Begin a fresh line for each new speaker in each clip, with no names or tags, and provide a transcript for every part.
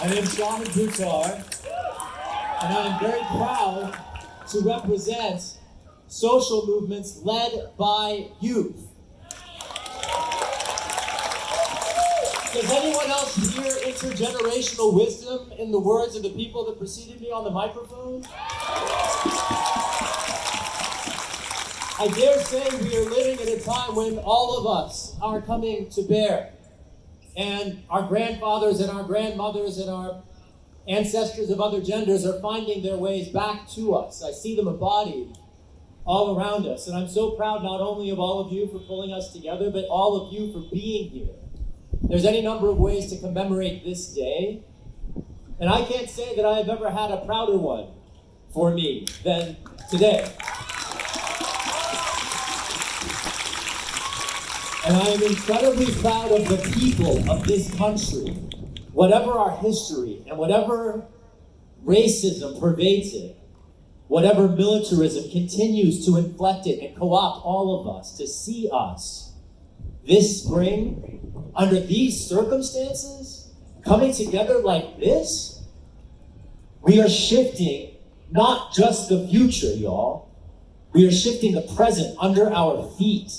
My name is Shahid Buttar, and I am very proud to represent social movements led by youth. Does anyone else hear intergenerational wisdom in the words of the people that preceded me on the microphone? I dare say we are living at a time when all of us are coming to bear. And our grandfathers and our grandmothers and our ancestors of other genders are finding their ways back to us. I see them embodied all around us. And I'm so proud not only of all of you for pulling us together, but all of you for being here. There's any number of ways to commemorate this day. And I can't say that I have ever had a prouder one for me than today. And I am incredibly proud of the people of this country, whatever our history and whatever racism pervades it, whatever militarism continues to inflect it and co-opt all of us, to see us this spring, under these circumstances, coming together like this. We are shifting not just the future, y'all. We are shifting the present under our feet.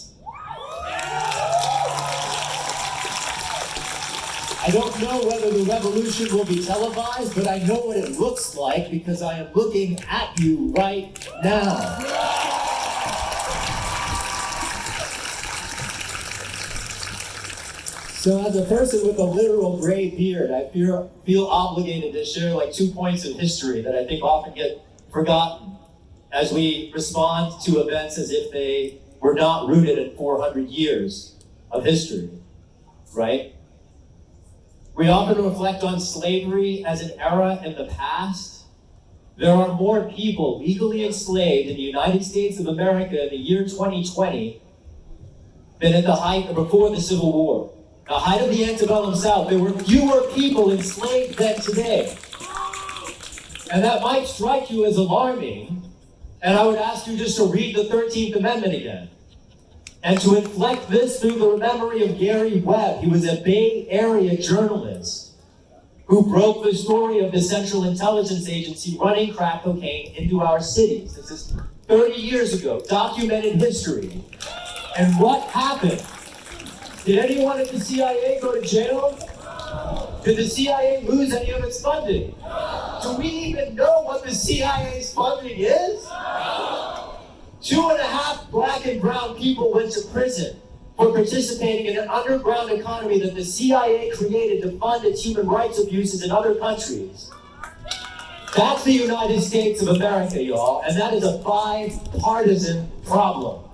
I don't know whether the revolution will be televised, but I know what it looks like because I am looking at you right now. So as a person with a literal gray beard, I feel obligated to share like 2 points of history that I think often get forgotten as we respond to events as if they were not rooted in 400 years of history, right? We often reflect on slavery as an era in the past. There are more people legally enslaved in the United States of America in the year 2020 than at the height or before the Civil War. The height of the antebellum South, there were fewer people enslaved than today. And that might strike you as alarming, and I would ask you just to read the 13th Amendment again. And to inflect this through the memory of Gary Webb. He was a Bay Area journalist who broke the story of the Central Intelligence Agency running crack cocaine into our cities. This is 30 years ago, documented history. And what happened? Did anyone at the CIA go to jail? Did the CIA lose any of its funding? Do we even know what the CIA's funding is? 2.5 black and brown people went to prison for participating in an underground economy that the CIA created to fund its human rights abuses in other countries. That's the United States of America, y'all, and that is a bipartisan problem.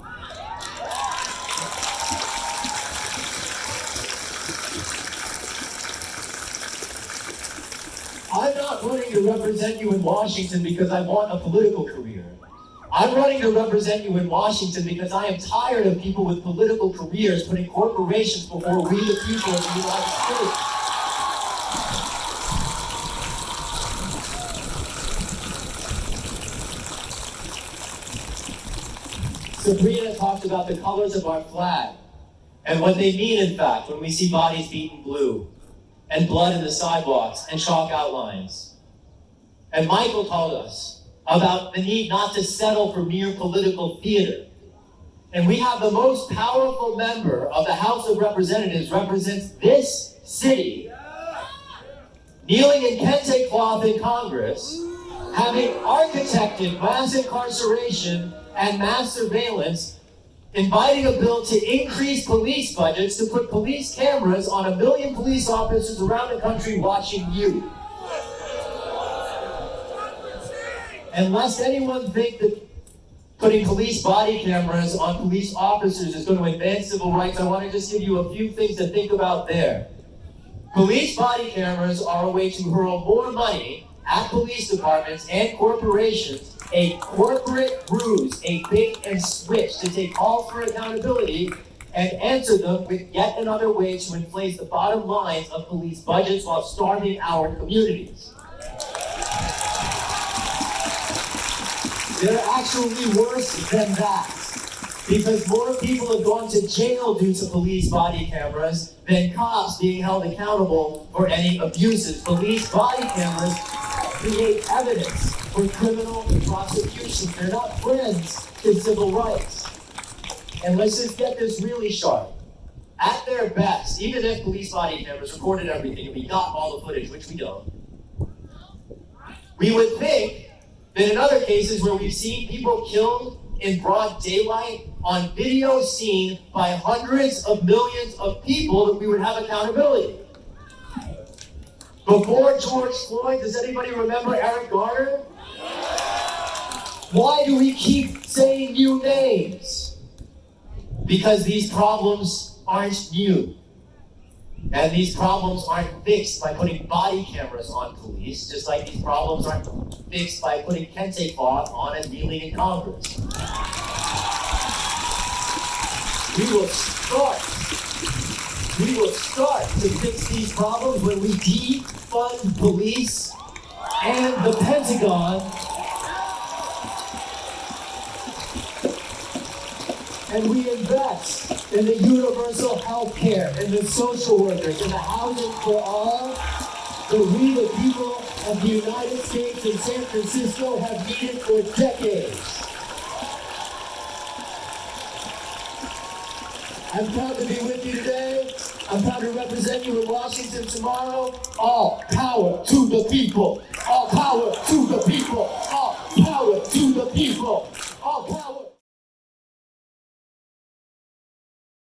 I'm not running to represent you in Washington because I want a political career. I'm running to represent you in Washington because I am tired of people with political careers putting corporations before we the people of the United States. Sabrina talked about the colors of our flag and what they mean, in fact, when we see bodies beaten blue and blood in the sidewalks and chalk outlines. And Michael told us about the need not to settle for mere political theater. And we have the most powerful member of the House of Representatives represents this city, kneeling in kente cloth in Congress, having architected mass incarceration and mass surveillance, inviting a bill to increase police budgets to put police cameras on 1 million police officers around the country watching you. And lest anyone think that putting police body cameras on police officers is going to advance civil rights, I want to just give you a few things to think about there. Police body cameras are a way to hurl more money at police departments and corporations, a corporate ruse, a bait and switch to take calls for accountability and answer them with yet another way to inflate the bottom lines of police budgets while starving our communities. They're actually worse than that. Because more people have gone to jail due to police body cameras than cops being held accountable for any abuses. Police body cameras create evidence for criminal prosecution. They're not friends to civil rights. And let's just get this really sharp. At their best, even if police body cameras recorded everything and we got all the footage, which we don't, we would think that in other cases where we've seen people killed in broad daylight on video seen by hundreds of millions of people, that we would have accountability. Before George Floyd, does anybody remember Eric Garner? Why do we keep saying new names? Because these problems aren't new. And these problems aren't fixed by putting body cameras on police, just like these problems aren't fixed by putting kente cloth on and kneeling in Congress. We will start to fix these problems when we defund police and the Pentagon and we invest in the universal health care, in the social workers, in the housing for all that we, the people of the United States and San Francisco, have needed for decades. I'm proud to be with you today. I'm proud to represent you in Washington tomorrow. All power to the people. All power to the people. All power to the people. All power.